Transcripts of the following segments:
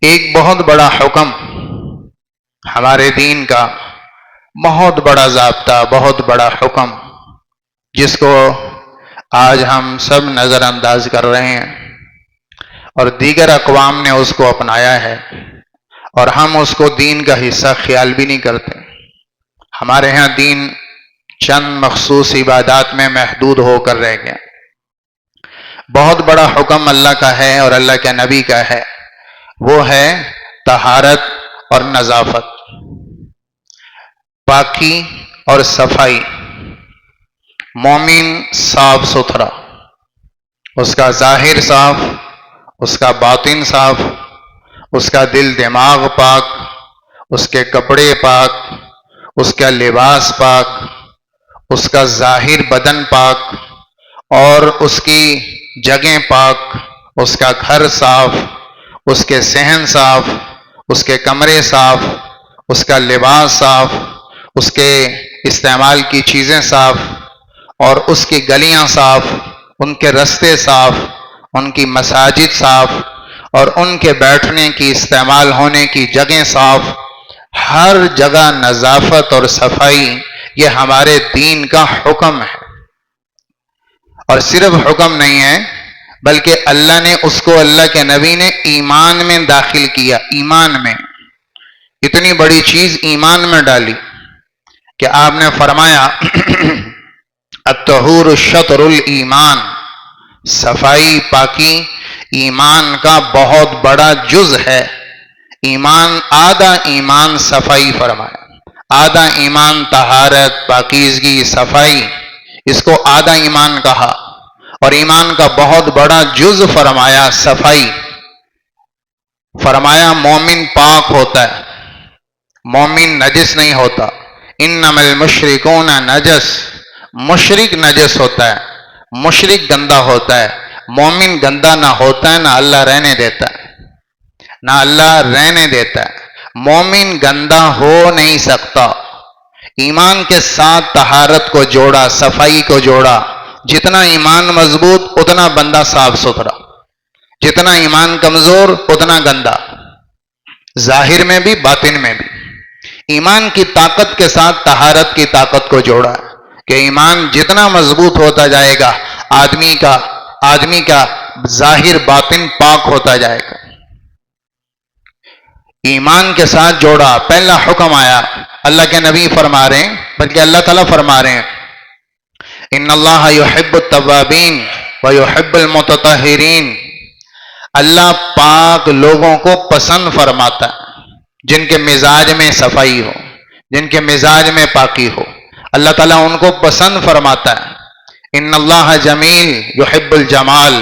ایک بہت بڑا حکم ہمارے دین کا، بہت بڑا ضابطہ، بہت بڑا حکم، جس کو آج ہم سب نظر انداز کر رہے ہیں اور دیگر اقوام نے اس کو اپنایا ہے اور ہم اس کو دین کا حصہ خیال بھی نہیں کرتے۔ ہمارے ہاں دین چند مخصوص عبادات میں محدود ہو کر رہ گیا۔ بہت بڑا حکم اللہ کا ہے اور اللہ کے نبی کا ہے، وہ ہے طہارت اور نظافت، پاکی اور صفائی۔ مومن صاف ستھرا، اس کا ظاہر صاف، اس کا باطن صاف، اس کا دل دماغ پاک، اس کے کپڑے پاک، اس کا لباس پاک، اس کا ظاہر بدن پاک اور اس کی جگہیں پاک، اس کا گھر صاف، اس کے صحن صاف، اس کے کمرے صاف، اس کا لباس صاف، اس کے استعمال کی چیزیں صاف اور اس کی گلیاں صاف، ان کے رستے صاف، ان کی مساجد صاف اور ان کے بیٹھنے کی استعمال ہونے کی جگہیں صاف۔ ہر جگہ نظافت اور صفائی، یہ ہمارے دین کا حکم ہے۔ اور صرف حکم نہیں ہے بلکہ اللہ نے اس کو، اللہ کے نبی نے ایمان میں داخل کیا۔ ایمان میں اتنی بڑی چیز ایمان میں ڈالی کہ آپ نے فرمایا الطہور شطر الایمان، صفائی پاکی ایمان کا بہت بڑا جز ہے۔ ایمان آدھا ایمان صفائی فرمایا، آدھا ایمان طہارت پاکیزگی صفائی، اس کو آدھا ایمان کہا۔ اور ایمان کا بہت بڑا جز فرمایا صفائی۔ فرمایا مومن پاک ہوتا ہے، مومن نجس نہیں ہوتا۔ انما المشرکون نجس، مشرک نجس ہوتا ہے، مشرک گندا ہوتا ہے۔ مومن گندا نہ ہوتا ہے، نہ اللہ رہنے دیتا ہے، نہ اللہ رہنے دیتا ہے۔ مومن گندا ہو نہیں سکتا۔ ایمان کے ساتھ طہارت کو جوڑا، صفائی کو جوڑا۔ جتنا ایمان مضبوط اتنا بندہ صاف ستھرا، جتنا ایمان کمزور اتنا گندا، ظاہر میں بھی باطن میں بھی۔ ایمان کی طاقت کے ساتھ طہارت کی طاقت کو جوڑا کہ ایمان جتنا مضبوط ہوتا جائے گا آدمی کا ظاہر باطن پاک ہوتا جائے گا۔ ایمان کے ساتھ جوڑا، پہلا حکم آیا۔ اللہ کے نبی فرما رہے ہیں، بلکہ اللہ تعالیٰ فرما رہے ہیں ان اللہ یحب التوابین ویحب المتطہرین۔ اللہ پاک لوگوں کو پسند فرماتا ہے جن کے مزاج میں صفائی ہو، جن کے مزاج میں پاکی ہو، اللہ تعالیٰ ان کو پسند فرماتا ہے۔ ان اللہ جمیل یحب الجمال۔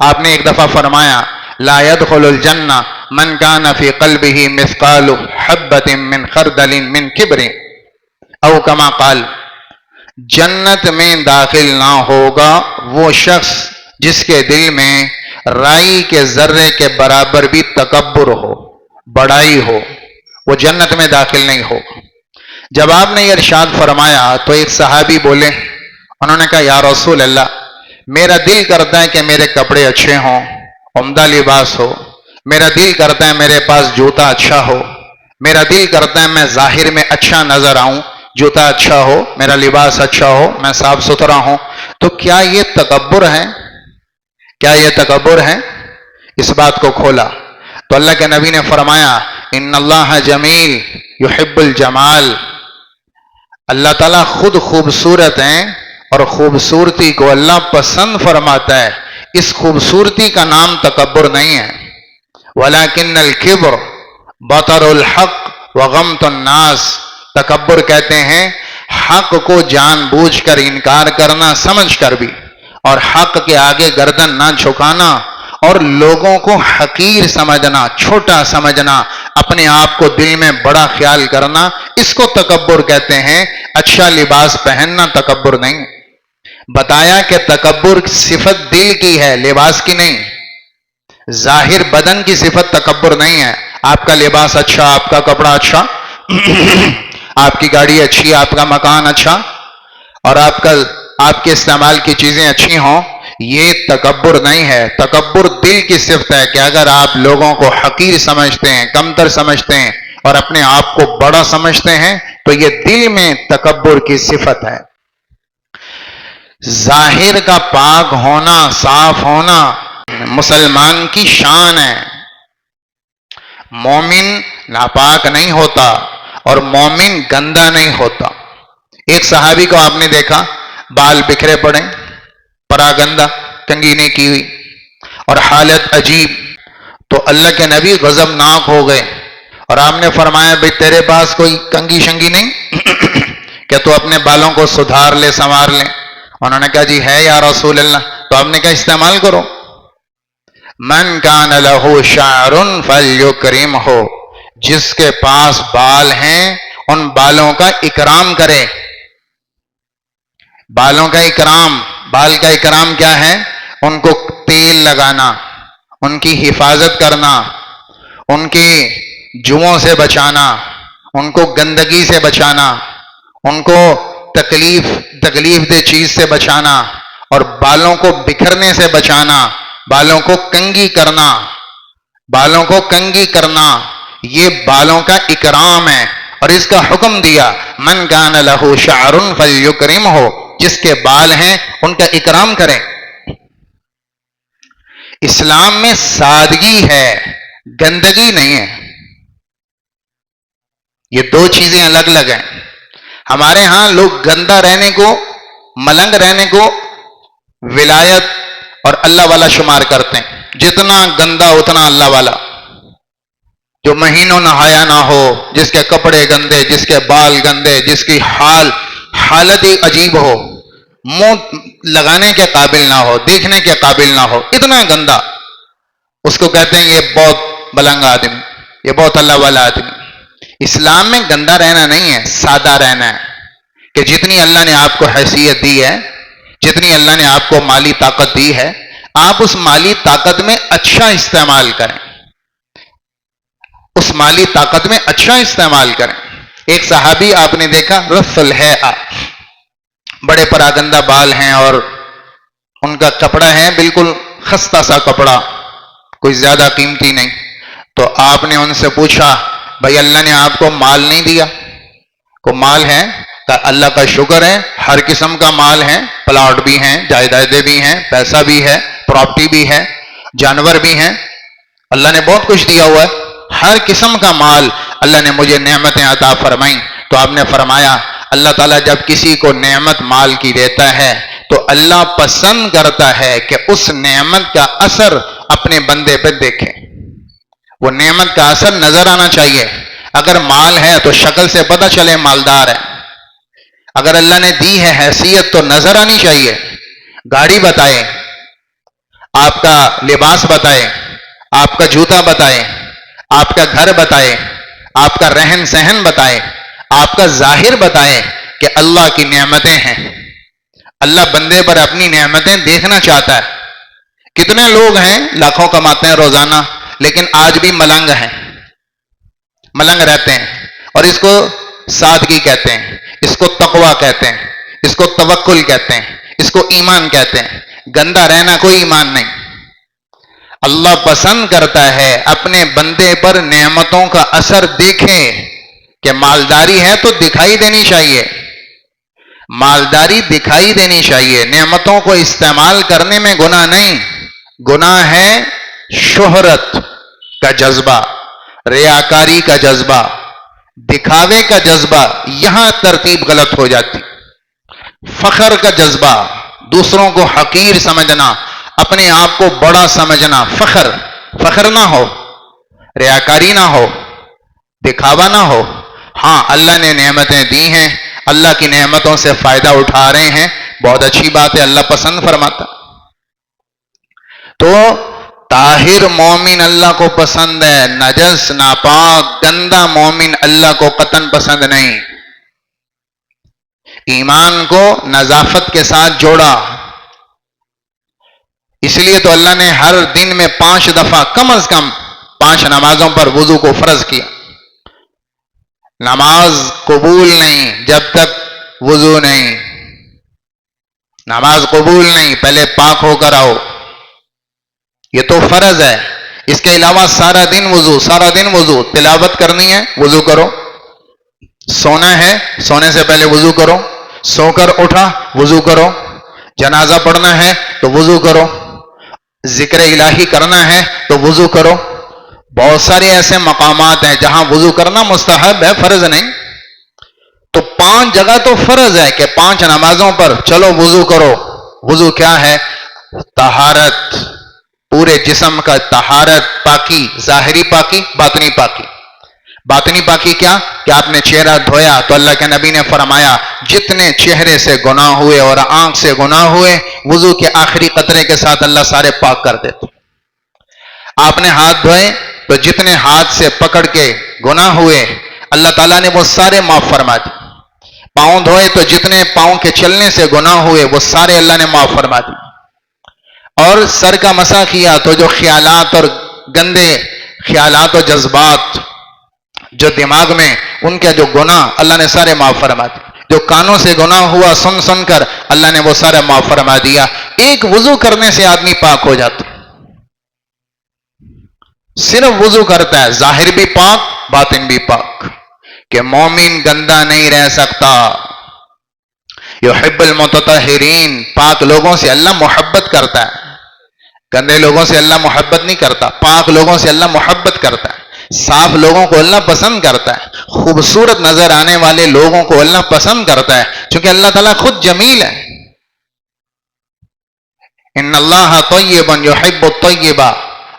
آپ نے ایک دفعہ فرمایا لا يدخل الجنہ من کان فی قلبہ مثقال حبۃ من خردل من کبر او کما قال۔ جنت میں داخل نہ ہوگا وہ شخص جس کے دل میں رائی کے ذرے کے برابر بھی تکبر ہو، بڑائی ہو، وہ جنت میں داخل نہیں ہوگا۔ جب آپ نے یہ ارشاد فرمایا تو ایک صحابی بولے، انہوں نے کہا یا رسول اللہ، میرا دل کرتا ہے کہ میرے کپڑے اچھے ہوں، عمدہ لباس ہو، میرا دل کرتا ہے میرے پاس جوتا اچھا ہو، میرا دل کرتا ہے میں ظاہر میں اچھا نظر آؤں، جوتا اچھا ہو، میرا لباس اچھا ہو، میں صاف ستھرا ہوں، تو کیا یہ تکبر ہے؟ کیا یہ تکبر ہے؟ اس بات کو کھولا تو اللہ کے نبی نے فرمایا ان اللہ جمیل یحب الجمال۔ اللہ تعالیٰ خود خوبصورت ہیں اور خوبصورتی کو اللہ پسند فرماتا ہے۔ اس خوبصورتی کا نام تکبر نہیں ہے۔ ولیکن الکبر بطر الحق وغمط الناس۔ تکبر کہتے ہیں حق کو جان بوجھ کر انکار کرنا، سمجھ کر بھی، اور حق کے آگے گردن نہ جھکانا اور لوگوں کو حقیر سمجھنا، چھوٹا سمجھنا، اپنے آپ کو دل میں بڑا خیال کرنا، اس کو تکبر کہتے ہیں۔ اچھا لباس پہننا تکبر نہیں۔ بتایا کہ تکبر صفت دل کی ہے، لباس کی نہیں۔ ظاہر بدن کی صفت تکبر نہیں ہے۔ آپ کا لباس اچھا، آپ کا کپڑا اچھا، آپ کی گاڑی اچھی، آپ کا مکان اچھا اور آپ کے استعمال کی چیزیں اچھی ہوں، یہ تکبر نہیں ہے. تکبر دل کی صفت ہے کہ اگر آپ لوگوں کو حقیر سمجھتے ہیں، کمتر سمجھتے ہیں اور اپنے آپ کو بڑا سمجھتے ہیں تو یہ دل میں تکبر کی صفت ہے. ظاہر کا پاک ہونا، صاف ہونا مسلمان کی شان ہے. مومن ناپاک نہیں ہوتا اور مومن گندا نہیں ہوتا. ایک صحابی کو آپ نے دیکھا بال بکھرے پڑے، پرا گندا، کنگھی نہیں کی ہوئی اور حالت عجیب، تو اللہ کے نبی غضبناک ہو گئے اور آپ نے فرمایا بھئی تیرے پاس کوئی کنگھی شنگھی نہیں کہ تو اپنے بالوں کو سدھار لے، سنوار لے؟ انہوں نے کہا جی ہے یا رسول اللہ. تو آپ نے کہا استعمال کرو. من کان لہ شعر فلیکرمہ، جس کے پاس بال ہیں ان بالوں کا اکرام کرے. بالوں کا اکرام، بال کا اکرام کیا ہے؟ ان کو تیل لگانا، ان کی حفاظت کرنا، ان کے جوؤں سے بچانا، ان کو گندگی سے بچانا، ان کو تکلیف دہ چیز سے بچانا اور بالوں کو بکھرنے سے بچانا، بالوں کو کنگھی کرنا، بالوں کو کنگھی کرنا، یہ بالوں کا اکرام ہے. اور اس کا حکم دیا من کان لہ شعر فلیکرمہ، جس کے بال ہیں ان کا اکرام کریں. اسلام میں سادگی ہے، گندگی نہیں ہے. یہ دو چیزیں الگ الگ ہیں. ہمارے ہاں لوگ گندا رہنے کو، ملنگ رہنے کو ولایت اور اللہ والا شمار کرتے ہیں. جتنا گندا اتنا اللہ والا. جو مہینوں نہایا نہ ہو، جس کے کپڑے گندے، جس کے بال گندے، جس کی حالت ہی عجیب ہو، منہ لگانے کے قابل نہ ہو، دیکھنے کے قابل نہ ہو، اتنا گندا، اس کو کہتے ہیں یہ بہت ملنگ آدمی، یہ بہت اللہ والا آدمی. اسلام میں گندا رہنا نہیں ہے، سادہ رہنا ہے. کہ جتنی اللہ نے آپ کو حیثیت دی ہے، جتنی اللہ نے آپ کو مالی طاقت دی ہے، آپ اس مالی طاقت میں اچھا استعمال کریں. اس مالی طاقت میں اچھا استعمال کریں. ایک صحابی آپ نے دیکھا رف الحیہ، بڑے پراگندہ بال ہیں اور ان کا کپڑا ہے بالکل خستہ سا کپڑا، کوئی زیادہ قیمتی نہیں. تو آپ نے ان سے پوچھا بھائی اللہ نے آپ کو مال نہیں دیا؟ کو مال ہے؟ کہ اللہ کا شکر ہے، ہر قسم کا مال ہے، پلاٹ بھی ہیں، جائیدادیں بھی ہیں، پیسہ بھی ہے، پراپرٹی بھی ہے، جانور بھی ہیں، اللہ نے بہت کچھ دیا ہوا ہے، ہر قسم کا مال اللہ نے مجھے نعمتیں عطا فرمائیں. تو آپ نے فرمایا اللہ تعالیٰ جب کسی کو نعمت مال کی دیتا ہے تو اللہ پسند کرتا ہے کہ اس نعمت کا اثر اپنے بندے پہ دیکھے. وہ نعمت کا اثر نظر آنا چاہیے. اگر مال ہے تو شکل سے پتہ چلے مالدار ہے. اگر اللہ نے دی ہے حیثیت تو نظر آنی چاہیے. گاڑی بتائے، آپ کا لباس بتائے، آپ کا جوتا بتائے، آپ کا گھر بتائے، آپ کا رہن سہن بتائے، آپ کا ظاہر بتائے کہ اللہ کی نعمتیں ہیں. اللہ بندے پر اپنی نعمتیں دیکھنا چاہتا ہے. کتنے لوگ ہیں لاکھوں کماتے ہیں روزانہ لیکن آج بھی ملنگ ہیں، ملنگ رہتے ہیں. اور اس کو سادگی کہتے ہیں، اس کو تقویٰ کہتے ہیں، اس کو توکل کہتے ہیں، اس کو ایمان کہتے ہیں. گندا رہنا کوئی ایمان نہیں. اللہ پسند کرتا ہے اپنے بندے پر نعمتوں کا اثر دیکھے. کہ مالداری ہے تو دکھائی دینی چاہیے، مالداری دکھائی دینی چاہیے. نعمتوں کو استعمال کرنے میں گناہ نہیں، گناہ ہے شہرت کا جذبہ، ریاکاری کا جذبہ، دکھاوے کا جذبہ. یہاں ترتیب غلط ہو جاتی. فخر کا جذبہ، دوسروں کو حقیر سمجھنا، اپنے آپ کو بڑا سمجھنا، فخر نہ ہو، ریاکاری نہ ہو، دکھاوا نہ ہو. ہاں اللہ نے نعمتیں دی ہیں، اللہ کی نعمتوں سے فائدہ اٹھا رہے ہیں، بہت اچھی بات ہے، اللہ پسند فرماتا. تو طاہر مومن اللہ کو پسند ہے، نجس ناپاک گندا مومن اللہ کو قطعاً پسند نہیں. ایمان کو نظافت کے ساتھ جوڑا. اس لیے تو اللہ نے ہر دن میں 5 دفعہ کم از کم 5 نمازوں پر وضو کو فرض کیا. نماز قبول نہیں جب تک وضو نہیں. نماز قبول نہیں، پہلے پاک ہو کر آؤ، یہ تو فرض ہے۔ اس کے علاوہ سارا دن وضو، سارا دن وضو، تلاوت کرنی ہے وضو کرو، سونا ہے سونے سے پہلے وضو کرو، سو کر اٹھا وضو کرو، جنازہ پڑھنا ہے تو وضو کرو، ذکر الہی کرنا ہے تو وضو کرو۔ بہت سارے ایسے مقامات ہیں جہاں وضو کرنا مستحب ہے، فرض نہیں۔ تو 5 جگہ تو فرض ہے کہ 5 نمازوں پر چلو وضو کرو۔ وضو کیا ہے؟ طہارت، پورے جسم کا طہارت، پاکی، ظاہری پاکی، باطنی پاکی۔ باطنی پاکی کیا کہ آپ نے چہرہ دھویا تو اللہ کے نبی نے فرمایا جتنے چہرے سے گناہ ہوئے اور آنکھ سے گناہ ہوئے، وضو کے آخری قطرے کے ساتھ اللہ سارے پاک کر دیتے۔ آپ نے ہاتھ دھوئے تو جتنے ہاتھ سے پکڑ کے گناہ ہوئے اللہ تعالیٰ نے وہ سارے معاف فرما دیے۔ پاؤں دھوئے تو جتنے پاؤں کے چلنے سے گناہ ہوئے وہ سارے اللہ نے معاف فرما دیے۔ اور سر کا مسح کیا تو جو خیالات اور گندے خیالات اور جذبات جو دماغ میں ان کے جو گناہ اللہ نے سارے معاف فرما دیے۔ جو کانوں سے گناہ ہوا سن سن کر اللہ نے وہ سارا معاف فرما دیا۔ ایک وضو کرنے سے آدمی پاک ہو جاتا، صرف وضو کرتا ہے، ظاہر بھی پاک باطن بھی پاک، کہ مومن گندا نہیں رہ سکتا۔ یحب المتطہرین، پاک لوگوں سے اللہ محبت کرتا ہے، گندے لوگوں سے اللہ محبت نہیں کرتا، پاک لوگوں سے اللہ محبت کرتا ہے، صاف لوگوں کو اللہ پسند کرتا ہے، خوبصورت نظر آنے والے لوگوں کو اللہ پسند کرتا ہے، چونکہ اللہ تعالیٰ خود جمیل ہے۔ ان اللہ طیب یحب الطیب،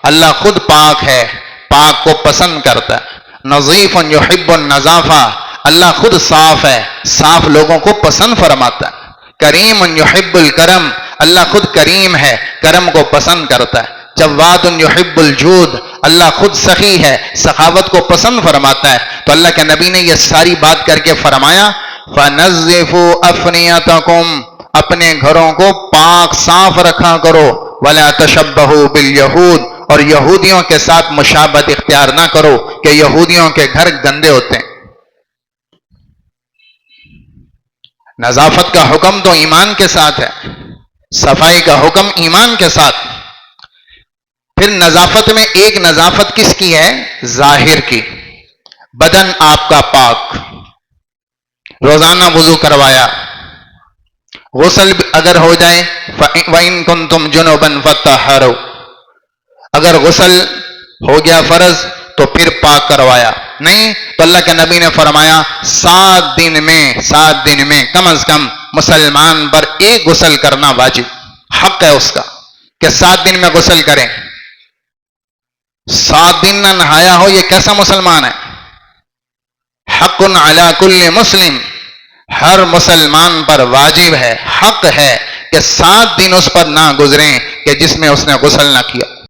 اللہ خود پاک ہے، پاک کو پسند کرتا ہے۔ نظیف یحب النظافہ، اللہ خود صاف ہے، صاف لوگوں کو پسند فرماتا ہے۔ کریم یحب الکرم، اللہ خود کریم ہے، کرم کو پسند کرتا ہے۔ جواد یحب الجود، اللہ خود سخی ہے، سخاوت کو پسند فرماتا ہے۔ تو اللہ کے نبی نے یہ ساری بات کر کے فرمایا فَنَزِّفُوا أَفْنِيَتَكُمْ، اپنے گھروں کو پاک صاف رکھا کرو، وَلَا تَشَبَّهُوا بِالْيَهُودِ، اور یہودیوں کے ساتھ مشابہت اختیار نہ کرو کہ یہودیوں کے گھر گندے ہوتے ہیں۔ نظافت کا حکم تو ایمان کے ساتھ ہے، صفائی کا حکم ایمان کے ساتھ۔ پھر نظافت میں ایک نظافت کس کی ہے؟ ظاہر کی، بدن آپ کا پاک، روزانہ وضو کروایا، غسل اگر ہو جائے وَإِن كُنتُمْ جُنُبًا فَطَّهَّرُوا، اگر غسل ہو گیا فرض تو پھر پاک کروایا، نہیں تو اللہ کے نبی نے فرمایا 7 دن میں کم از کم مسلمان پر ایک غسل کرنا واجب، حق ہے اس کا کہ 7 دن میں غسل کریں۔ 7 دن نہ نہایا ہو یہ کیسا مسلمان ہے؟ حق علی کل مسلم، ہر مسلمان پر واجب ہے، حق ہے کہ 7 دن اس پر نہ گزریں کہ جس میں اس نے غسل نہ کیا۔